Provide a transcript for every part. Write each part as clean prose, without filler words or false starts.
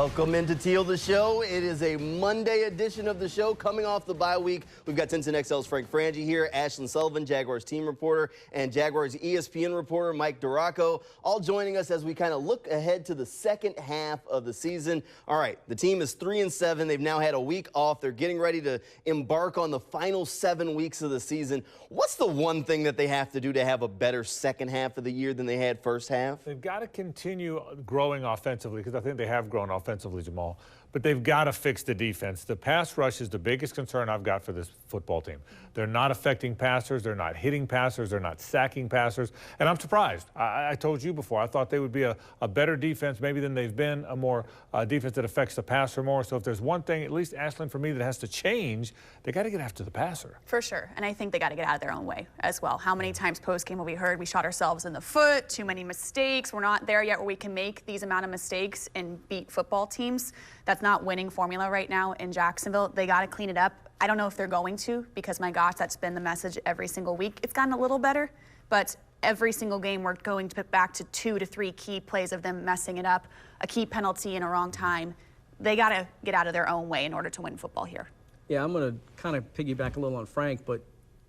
Welcome into Teal the Show. It is a Monday edition of the show coming off the bye week. We've got Tinson XL's Frank Frangie here, Ashlyn Sullivan, Jaguars team reporter, and Jaguars ESPN reporter Mike Duraco, all joining us as we kind of look ahead to the second half of the season. All right, the team is 3-7. They've now had a week off. They're getting ready to embark on the final 7 weeks of the season. What's the one thing that they have to do to have a better second half of the year than they had first half? They've got to continue growing offensively, because I think they have grown offensively, Jamal. But they've got to fix the defense. The pass rush is the biggest concern I've got for this football team. They're not affecting passers. They're not hitting passers. They're not sacking passers. And I'm surprised. I told you before, I thought they would be a better defense maybe than they've been, a more defense that affects the passer more. So if there's one thing, at least, Ashlyn, for me, that has to change, they got to get after the passer. For sure. And I think they got to get out of their own way as well. How many times post-game have we heard we shot ourselves in the foot, too many mistakes, we're not there yet where we can make these amount of mistakes and beat football teams. That's not winning formula right now in Jacksonville. They got to clean it up. I don't know if they're going to, because my gosh, that's been the message every single week. It's gotten a little better, but every single game we're going to put back to 2 to 3 key plays of them messing it up, a key penalty in a wrong time. They got to get out of their own way in order to win football here. Yeah, I'm going to kind of piggyback a little on Frank, but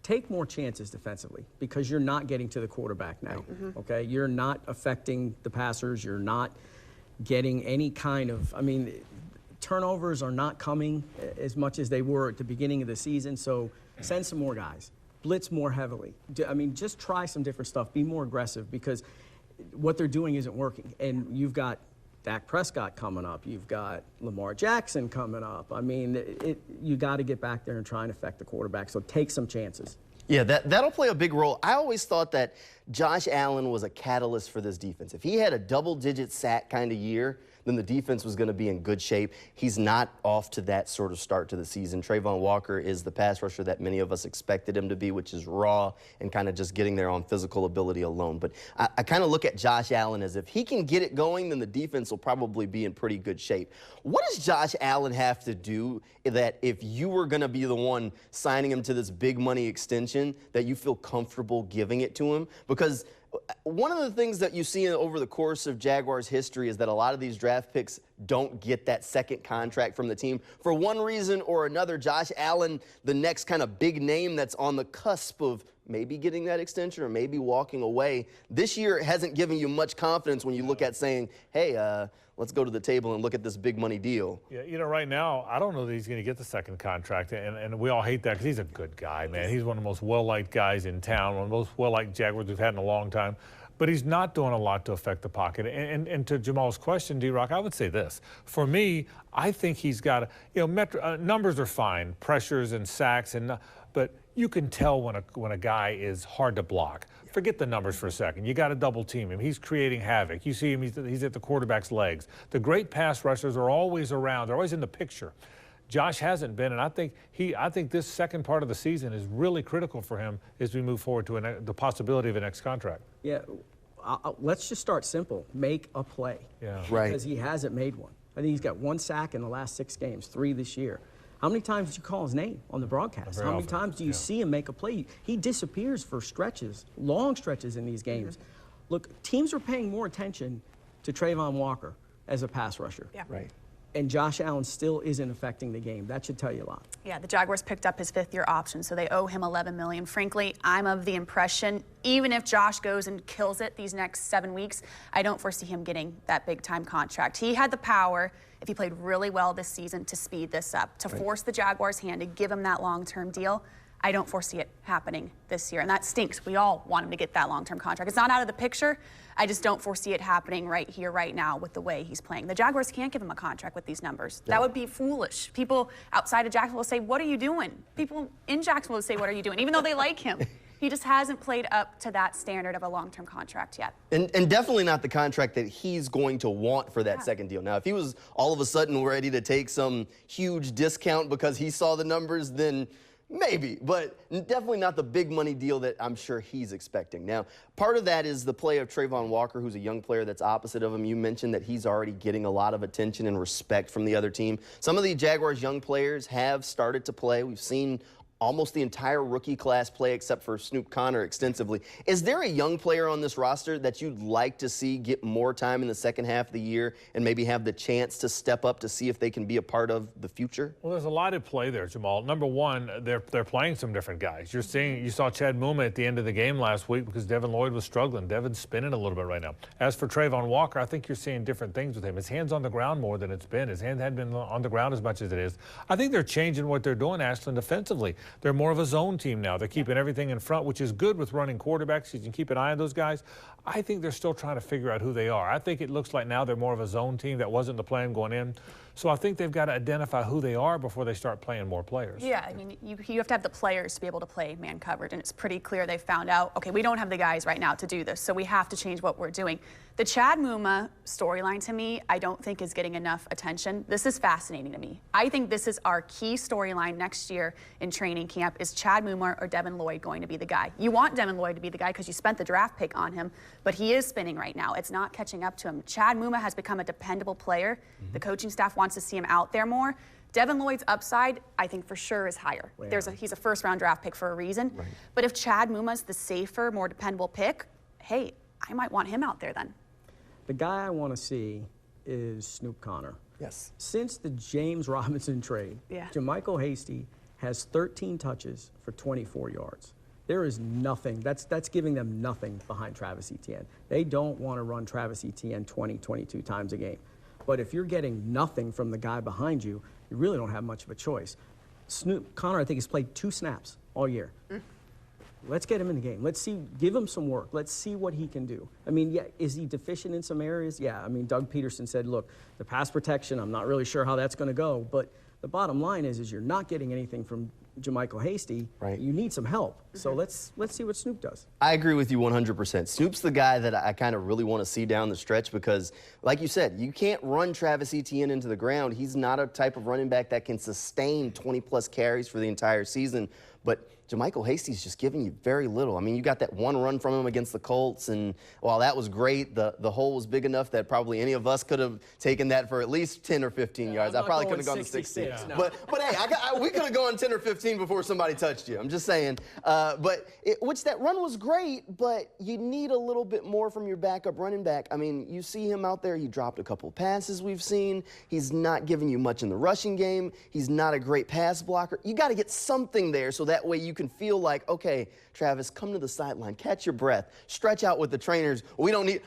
take more chances defensively, because you're not getting to the quarterback now, okay? You're not affecting the passers. You're not getting any kind of, I mean, turnovers are not coming as much as they were at the beginning of the season, so send some more guys. Blitz more heavily. I mean, just try some different stuff. Be more aggressive, because what they're doing isn't working. And you've got Dak Prescott coming up. You've got Lamar Jackson coming up. I mean, you got to get back there and try and affect the quarterback, so take some chances. Yeah, that'll play a big role. I always thought that Josh Allen was a catalyst for this defense. If he had a double-digit sack kind of year, then the defense was going to be in good shape. He's not off to that sort of start to the season. Trayvon Walker is the pass rusher that many of us expected him to be, which is raw and kind of just getting there on physical ability alone. But I kind of look at Josh Allen as if he can get it going, then the defense will probably be in pretty good shape. What does Josh Allen have to do that if you were going to be the one signing him to this big money extension, that you feel comfortable giving it to him? Because one of the things that you see over the course of Jaguars history is that a lot of these draft picks don't get that second contract from the team. For one reason or another, Josh Allen, the next kind of big name that's on the cusp of maybe getting that extension or maybe walking away, this year hasn't given you much confidence when you look at saying, hey, let's go to the table and look at this big money deal. Yeah, you know, right now, I don't know that he's going to get the second contract, and we all hate that, because he's a good guy, man. He's one of the most well-liked guys in town, one of the most well-liked Jaguars we've had in a long time. But he's not doing a lot to affect the pocket. And to Jamal's question, D-Rock, I would say this. For me, I think he's got to, you know, numbers are fine, pressures and sacks, but you can tell when a guy is hard to block. Forget the numbers for a second. You got to double team him. He's creating havoc. You see him, he's at the quarterback's legs. The great pass rushers are always around. They're always in the picture. Josh hasn't been, and I think this second part of the season is really critical for him as we move forward to the possibility of a next contract. Yeah, let's just start simple. Make a play. Yeah. Right. Because he hasn't made one. I think he's got 1 sack in the last 6 games, 3 this year. How many times did you call his name on the broadcast? How many times do you see him make a play? He disappears for stretches, long stretches in these games. Look, teams are paying more attention to Trayvon Walker as a pass rusher. Yeah. Right. And Josh Allen still isn't affecting the game. That should tell you a lot. Yeah, the Jaguars picked up his 5th-year option, so they owe him $11 million. Frankly, I'm of the impression, even if Josh goes and kills it these next 7 weeks, I don't foresee him getting that big-time contract. He had the power, if he played really well this season, to speed this up, to force the Jaguars' hand, to give him that long-term deal. I don't foresee it happening this year, and that stinks. We all want him to get that long-term contract. It's not out of the picture. I just don't foresee it happening right here, right now, with the way he's playing. The Jaguars can't give him a contract with these numbers. That would be foolish. People outside of Jacksonville will say, what are you doing? People in Jacksonville will say, what are you doing? Even though they like him. He just hasn't played up to that standard of a long-term contract yet. And definitely not the contract that he's going to want for that second deal. Now, if he was all of a sudden ready to take some huge discount because he saw the numbers, then maybe, but definitely not the big money deal that I'm sure he's expecting. Now, part of that is the play of Trayvon Walker, who's a young player that's opposite of him. You mentioned that he's already getting a lot of attention and respect from the other team. Some of the Jaguars' young players have started to play. We've seen almost the entire rookie class play except for Snoop Connor extensively. Is there a young player on this roster that you'd like to see get more time in the second half of the year and maybe have the chance to step up to see if they can be a part of the future? Well, there's a lot at play there, Jamal. Number one, they're playing some different guys. You saw Chad Muma at the end of the game last week because Devin Lloyd was struggling. Devin's spinning a little bit right now. As for Trayvon Walker, I think you're seeing different things with him. His hand's on the ground more than it's been. His hand hadn't been on the ground as much as it is. I think they're changing what they're doing, Ashland, defensively. They're more of a zone team now. They're keeping everything in front, which is good with running quarterbacks. You can keep an eye on those guys. I think they're still trying to figure out who they are. I think it looks like now they're more of a zone team. That wasn't the plan going in. So I think they've got to identify who they are before they start playing more players. Yeah, I mean, you have to have the players to be able to play man covered, and it's pretty clear they found out, okay, we don't have the guys right now to do this, so we have to change what we're doing. The Chad Muma storyline, to me, I don't think is getting enough attention. This is fascinating to me. I think this is our key storyline next year in training camp. Is Chad Muma or Devin Lloyd going to be the guy? You want Devin Lloyd to be the guy because you spent the draft pick on him, but he is spinning right now. It's not catching up to him. Chad Muma has become a dependable player. The coaching staff wants to see him out there more. Devin Lloyd's upside, I think for sure, is higher. He's a first-round draft pick for a reason. Right. But if Chad Muma's the safer, more dependable pick, hey, I might want him out there then. The guy I want to see is Snoop Connor. Yes. Since the James Robinson trade, Jermichael Hasty has 13 touches for 24 yards. There is nothing. That's giving them nothing behind Travis Etienne. They don't want to run Travis Etienne 20, 22 times a game. But if you're getting nothing from the guy behind you, you really don't have much of a choice. Snoop Connor, I think, has played 2 snaps all year. Let's get him in the game. Let's see, give him some work. Let's see what he can do. I mean, yeah, is he deficient in some areas? Yeah, I mean, Doug Peterson said, look, the pass protection, I'm not really sure how that's going to go. But the bottom line is you're not getting anything from Jermichael Hasty. Right. You need some help. So let's see what Snoop does. I agree with you 100%. Snoop's the guy that I kind of really want to see down the stretch because, like you said, you can't run Travis Etienne into the ground. He's not a type of running back that can sustain 20-plus carries for the entire season. But Jermichael Hasty's just giving you very little. I mean, you got that one run from him against the Colts, and while that was great, the hole was big enough that probably any of us could have taken that for at least 10 or 15 yards. I probably could have gone to 60. Yeah. No. But hey, we could have gone 10 or 15 before somebody touched you. I'm just saying. Which that run was great, but you need a little bit more from your backup running back. I mean, you see him out there. He dropped a couple passes we've seen. He's not giving you much in the rushing game. He's not a great pass blocker. You got to get something there so that way you can feel like, okay, Travis, come to the sideline, catch your breath, stretch out with the trainers. We don't need,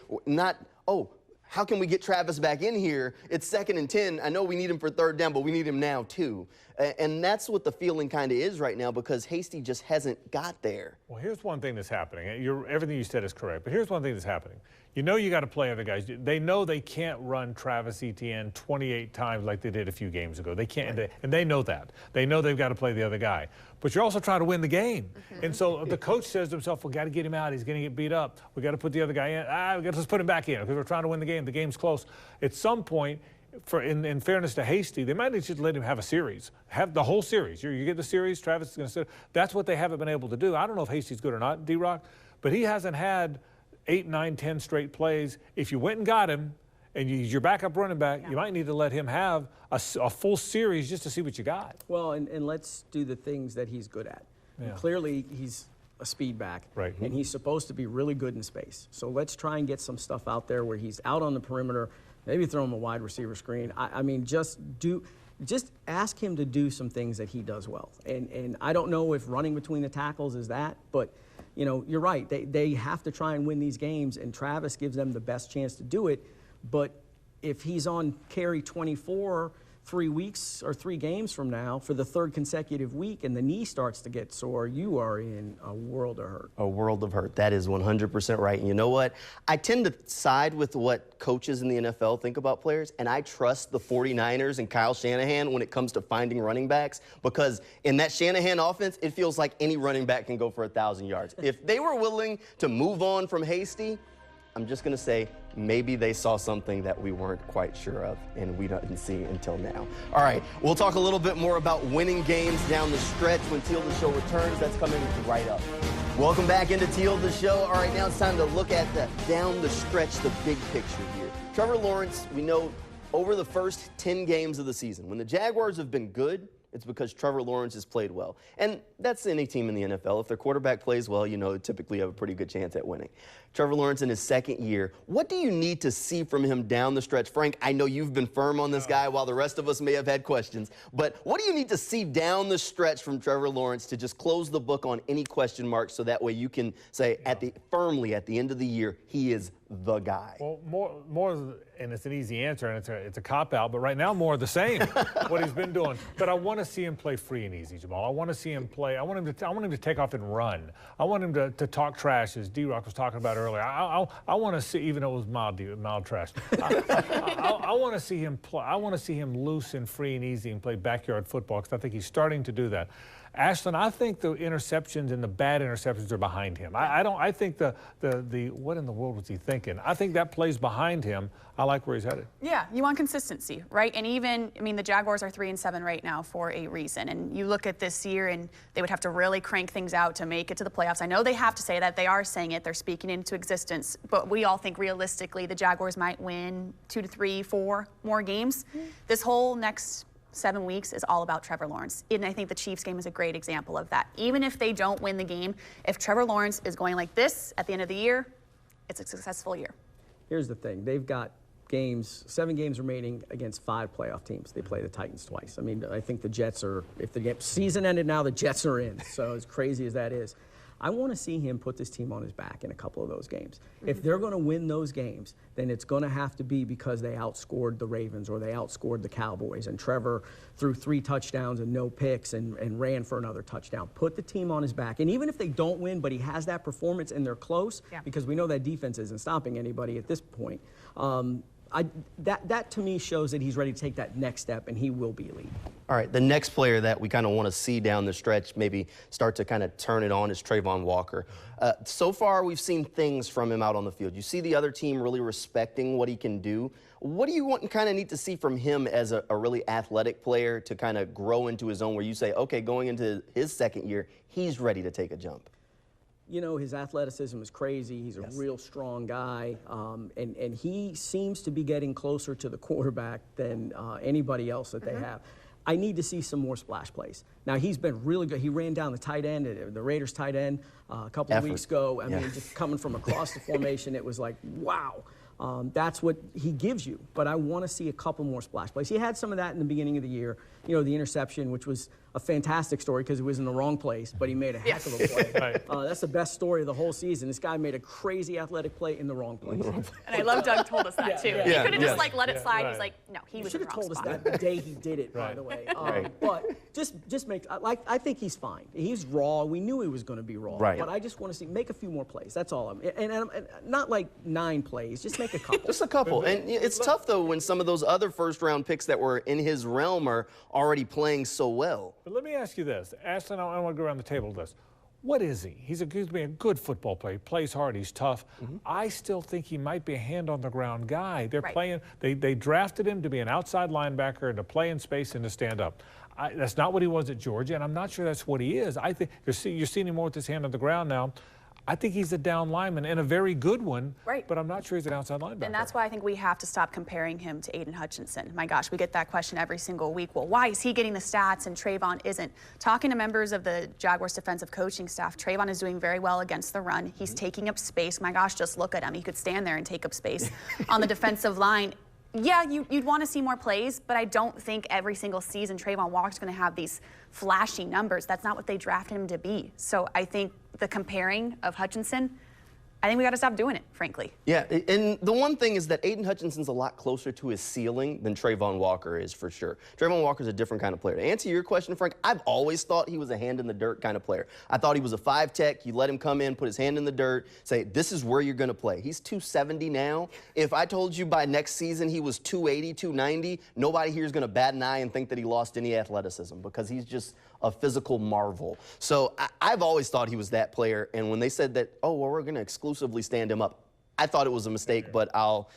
how can we get Travis back in here? It's 2nd and 10. I know we need him for 3rd down, but we need him now too. And that's what the feeling kind of is right now because Hasty just hasn't got there. Well, here's one thing that's happening. Everything you said is correct, but here's one thing that's happening. You know you got to play other guys. They know they can't run Travis Etienne 28 times like they did a few games ago. They can't, and they know that. They know they've got to play the other guy. But you're also trying to win the game. And so the coach says to himself, we got to get him out. He's going to get beat up. We got to put the other guy in. We got to just put him back in because we're trying to win the game. The game's close. At some point, in fairness to Hasty, they might need to let him have a series. Have the whole series. You get the series, Travis is going to sit. That's what they haven't been able to do. I don't know if Hasty's good or not, D-Rock, but he hasn't had 8, 9, 10 straight plays. If you went and got him and he's your backup running back, you might need to let him have a full series just to see what you got. Well, and let's do the things that he's good at. Yeah. Clearly, he's a speed back, and he's supposed to be really good in space. So let's try and get some stuff out there where he's out on the perimeter, maybe throw him a wide receiver screen. I mean, just ask him to do some things that he does well. And I don't know if running between the tackles is that, but you know, you're right. They have to try and win these games, and Travis gives them the best chance to do it. But if he's on carry 24 3 weeks or 3 games from now for the 3rd consecutive week and the knee starts to get sore, you are in a world of hurt. A world of hurt. That is 100% right. And you know what? I tend to side with what coaches in the NFL think about players, and I trust the 49ers and Kyle Shanahan when it comes to finding running backs because in that Shanahan offense, it feels like any running back can go for 1,000 yards. If they were willing to move on from Hasty, I'm just going to say maybe they saw something that we weren't quite sure of and we didn't see until now. All right, we'll talk a little bit more about winning games down the stretch when Teal the Show returns. That's coming right up. Welcome back into Teal the Show. All right, now it's time to look at the down the stretch, the big picture here. Trevor Lawrence, we know over the first 10 games of the season, when the Jaguars have been good, It's because Trevor Lawrence has played well. And that's any team in the NFL. If their quarterback plays well, you know, typically have a pretty good chance at winning. Trevor Lawrence in his second year, what do you need to see from him down the stretch? Frank, I know you've been firm on this guy while the rest of us may have had questions, but what do you need to see down the stretch from Trevor Lawrence to just close the book on any question marks so that way you can say firmly at the end of the year, he is the guy? Well, more, and it's an easy answer, and it's a cop-out, but right now more of the same, what he's been doing. But I want to see him play free and easy, Jamal. I want to see him play. I want him to take off and run. I want him to talk trash, as D-Rock was talking about earlier. I want to see, even though it was mild trash, I want to see him play. I want to see him loose and free and easy and play backyard football, because I think he's starting to do that. Ashland, I think the interceptions and the bad interceptions are behind him. I think the what in the world was he thinking? I think that plays behind him. I like where he's headed. Yeah, you want consistency, right? And even, I mean, the Jaguars are 3-7 right now for a reason. And you look at this year, and they would have to really crank things out to make it to the playoffs. I know they have to say that. They are saying it. They're speaking into existence. But we all think realistically the Jaguars might win 2 to 3, 4 more games. This whole next 7 weeks is all about Trevor Lawrence. And I think the Chiefs game is a great example of that. Even if they don't win the game, if Trevor Lawrence is going like this at the end of the year, it's a successful year. Here's the thing. They've got 7 games remaining against 5 playoff teams. They play the Titans twice. I mean, I think the Jets are, if the season ended now, the Jets are in. So as crazy as that is, I want to see him put this team on his back in a couple of those games. If they're going to win those games, then it's going to have to be because they outscored the Ravens or they outscored the Cowboys, and Trevor threw 3 touchdowns and no picks and ran for another touchdown. Put the team on his back. And even if they don't win, but he has that performance and they're close, because we know that defense isn't stopping anybody at this point, that to me shows that he's ready to take that next step, and he will be elite. All right, the next player that we kind of want to see down the stretch, maybe start to kind of turn it on, is Trayvon Walker. So far, we've seen things from him out on the field. You see the other team really respecting what he can do. What do you want and kind of need to see from him as a really athletic player to kind of grow into his own, where you say, okay, going into his second year, he's ready to take a jump? You know, his athleticism is crazy. He's a real strong guy, and he seems to be getting closer to the quarterback than anybody else that they have. I need to see some more splash plays. Now, he's been really good. He ran down the tight end, the Raiders tight end, a couple of weeks ago. I mean, just coming from across the formation, it was like, wow. That's what he gives you. But I want to see a couple more splash plays. He had some of that in the beginning of the year. You know, the interception, which was a fantastic story because it was in the wrong place, but he made a heck of a play. That's the best story of the whole season. This guy made a crazy athletic play in the wrong place. And I love Doug told us that, too. He could have just, like, let it slide. He's like, no, he was in the wrong spot. Should have told us that the day he did it, by the way. But just make, like, I think he's fine. He's raw. We knew he was going to be raw. But I just want to see, make a few more plays. That's all. And not like 9 plays. Just make a couple. Just a couple. And it's tough, though, when some of those other first-round picks that were in his realm are already playing so well. But let me ask you this. Ashton, I want to go around the table with this. What is he? He's going to be a good football player. He plays hard. He's tough. I still think he might be a hand-on-the-ground guy. They're playing. They drafted him to be an outside linebacker and to play in space and to stand up. That's not what he was at Georgia, and I'm not sure that's what he is. I think you're seeing him more with his hand on the ground now. I think he's a down lineman and a very good one, but I'm not sure he's an outside linebacker. And that's why I think we have to stop comparing him to Aiden Hutchinson. My gosh, we get that question every single week. Well, why is he getting the stats and Trayvon isn't? Talking to members of the Jaguars defensive coaching staff, Trayvon is doing very well against the run. He's taking up space. My gosh, just look at him. He could stand there and take up space on the defensive line. Yeah, you'd want to see more plays, but I don't think every single season Trayvon Walker's going to have these flashy numbers. That's not what they drafted him to be. So I think the comparing of Hutchinson, I think we got to stop doing it, frankly. Yeah, and the one thing is that Aiden Hutchinson's a lot closer to his ceiling than Trayvon Walker is, for sure. Trayvon Walker's a different kind of player. To answer your question, Frank, I've always thought he was a hand-in-the-dirt kind of player. I thought he was a 5-tech. You let him come in, put his hand in the dirt, say, this is where you're going to play. He's 270 now. If I told you by next season he was 280, 290, nobody here is going to bat an eye and think that he lost any athleticism, because he's just a physical marvel. So I've always thought he was that player, and when they said that, oh, well, we're going to exclusively stand him up, I thought it was a mistake, but I'll,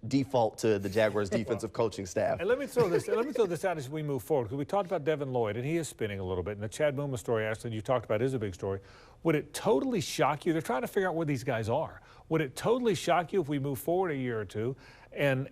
default to the Jaguars defensive coaching staff. And let me throw this out as we move forward, because we talked about Devin Lloyd, and he is spinning a little bit, and the Chad Muma story, Ashton, you talked about is a big story. Would it totally shock you? They're trying to figure out where these guys are. Would it totally shock you if we move forward a year or two and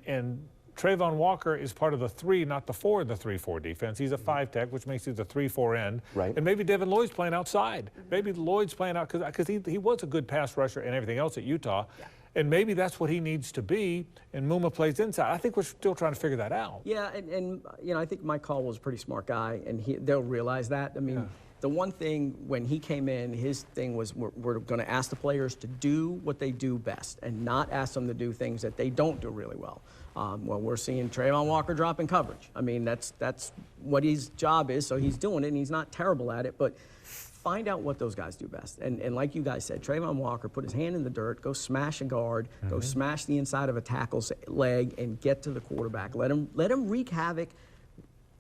Trayvon Walker is part of the 3, not the 4 in the 3-4 defense. He's a 5-tech, which makes you the 3-4 end. Right. And maybe Devin Lloyd's playing outside. Maybe Lloyd's playing out because he was a good pass rusher and everything else at Utah. Yeah. And maybe that's what he needs to be, and Muma plays inside. I think we're still trying to figure that out. Yeah, and you know, I think Mike Caldwell was a pretty smart guy, and they'll realize that. I mean, the one thing when he came in, his thing was we're going to ask the players to do what they do best and not ask them to do things that they don't do really well. Well, we're seeing Trayvon Walker drop in coverage. I mean, that's what his job is, so he's doing it, and he's not terrible at it, but find out what those guys do best. And like you guys said, Trayvon Walker, put his hand in the dirt, go smash a guard, go smash the inside of a tackle's leg, and get to the quarterback. Let him wreak havoc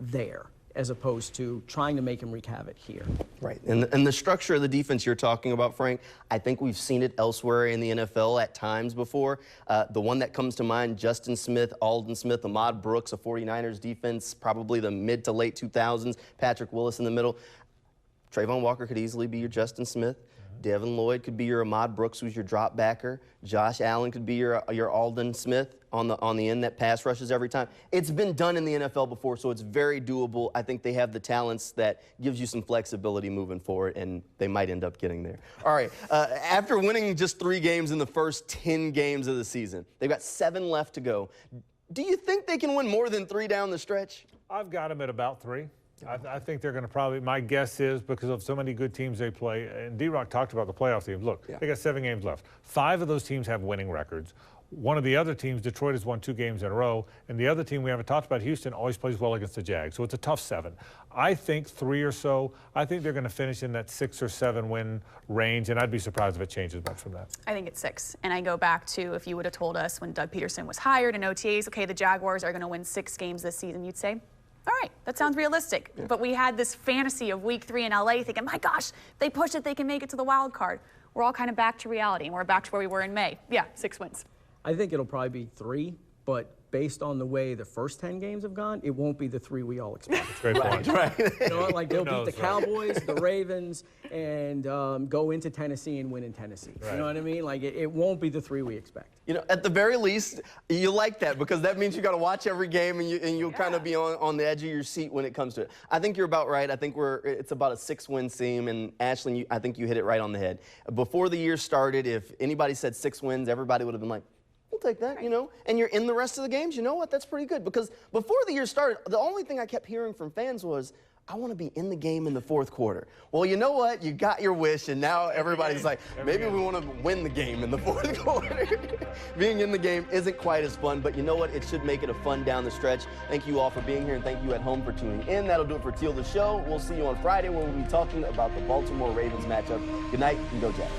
there, as opposed to trying to make him wreak havoc here. Right, and the structure of the defense you're talking about, Frank, I think we've seen it elsewhere in the NFL at times before. The one that comes to mind, Justin Smith, Alden Smith, Ahmad Brooks, a 49ers defense, probably the mid to late 2000s, Patrick Willis in the middle. Trayvon Walker could easily be your Justin Smith. Devin Lloyd could be your Ahmad Brooks, who's your drop backer. Josh Allen could be your Alden Smith on the end that pass rushes every time. It's been done in the NFL before, so it's very doable. I think they have the talents that gives you some flexibility moving forward, and they might end up getting there. All right, after winning just 3 games in the first 10 games of the season, they've got 7 left to go. Do you think they can win more than 3 down the stretch? I've got them at about 3. I think they're going to probably, my guess is, because of so many good teams they play, and D-Rock talked about the playoff teams. Look, they got 7 games left. 5 of those teams have winning records. One of the other teams, Detroit, has won 2 games in a row, and the other team we haven't talked about, Houston, always plays well against the Jags. So it's a tough 7. I think 3 or so. I think they're going to finish in that 6 or 7 win range, and I'd be surprised if it changes much from that. I think it's 6. And I go back to if you would have told us when Doug Peterson was hired in OTAs, okay, the Jaguars are going to win 6 games this season, you'd say, all right, that sounds realistic. Yeah. But we had this fantasy of week 3 in LA thinking, my gosh, if they push it, they can make it to the wild card. We're all kind of back to reality, and we're back to where we were in May. Yeah, 6 wins. I think it'll probably be 3, but based on the way the first 10 games have gone, it won't be the 3 we all expect. Great point. Right. You know, like they'll beat the Cowboys, the Ravens, and go into Tennessee and win in Tennessee. Right. You know what I mean? Like it won't be the 3 we expect. You know, at the very least, you like that because that means you got to watch every game and you'll kind of be on the edge of your seat when it comes to it. I think you're about right. I think it's about a 6-win team, and Ashley, I think you hit it right on the head. Before the year started, if anybody said 6 wins, everybody would have been like, we'll take that, you know, and you're in the rest of the games, you know what, that's pretty good. Because before the year started, the only thing I kept hearing from fans was, I want to be in the game in the 4th quarter. Well, you know what, you got your wish, and now everybody's like, maybe we want to win the game in the 4th quarter. Being in the game isn't quite as fun, but you know what, it should make it a fun down the stretch. Thank you all for being here, and thank you at home for tuning in. That'll do it for Teal the Show. We'll see you on Friday where we'll be talking about the Baltimore Ravens matchup. Good night, and go Jags.